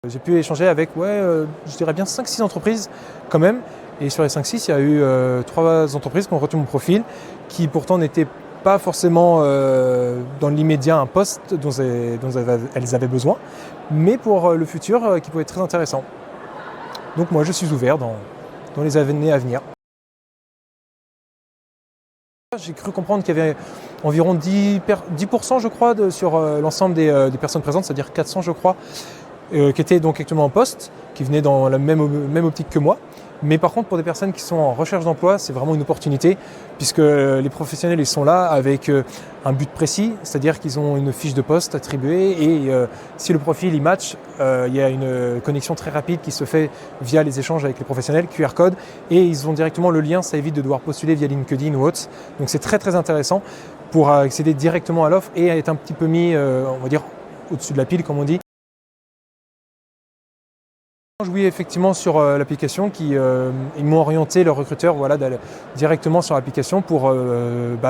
J'ai pu échanger avec, je dirais bien 5-6 entreprises quand même. Et sur les 5-6, il y a eu 3 entreprises qui ont retenu mon profil, qui pourtant n'étaient pas forcément dans l'immédiat un poste dont elles avaient besoin, mais pour le futur qui pouvait être très intéressant. Donc moi je suis ouvert dans les années à venir. J'ai cru comprendre qu'il y avait environ 10% je crois sur l'ensemble des personnes présentes, c'est-à-dire 400 je crois, qui étaient donc actuellement en poste, qui venaient dans la même optique que moi. Mais par contre, pour des personnes qui sont en recherche d'emploi, c'est vraiment une opportunité, puisque les professionnels ils sont là avec un but précis, c'est-à-dire qu'ils ont une fiche de poste attribuée et si le profil il match, il y a une connexion très rapide qui se fait via les échanges avec les professionnels, QR code, et ils ont directement le lien, ça évite de devoir postuler via LinkedIn ou autre. Donc c'est très très intéressant pour accéder directement à l'offre et être un petit peu mis, on va dire, au-dessus de la pile, comme on dit. Oui, effectivement, sur l'application, ils m'ont orienté, leurs recruteurs, d'aller directement sur l'application pour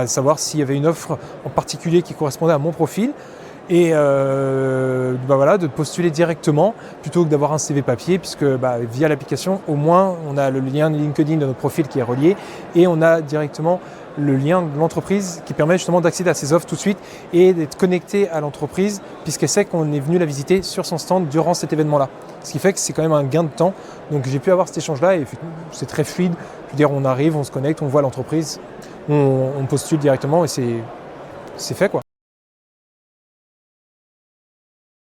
savoir s'il y avait une offre en particulier qui correspondait à mon profil et de postuler directement plutôt que d'avoir un CV papier, puisque via l'application, au moins, on a le lien LinkedIn de notre profil qui est relié et on a directement le lien de l'entreprise qui permet justement d'accéder à ces offres tout de suite et d'être connecté à l'entreprise puisqu'elle sait qu'on est venu la visiter sur son stand durant cet événement-là. Ce qui fait que c'est quand même un gain de temps. Donc j'ai pu avoir cet échange-là et c'est très fluide. Je veux dire, on arrive, on se connecte, on voit l'entreprise, on postule directement et c'est fait quoi.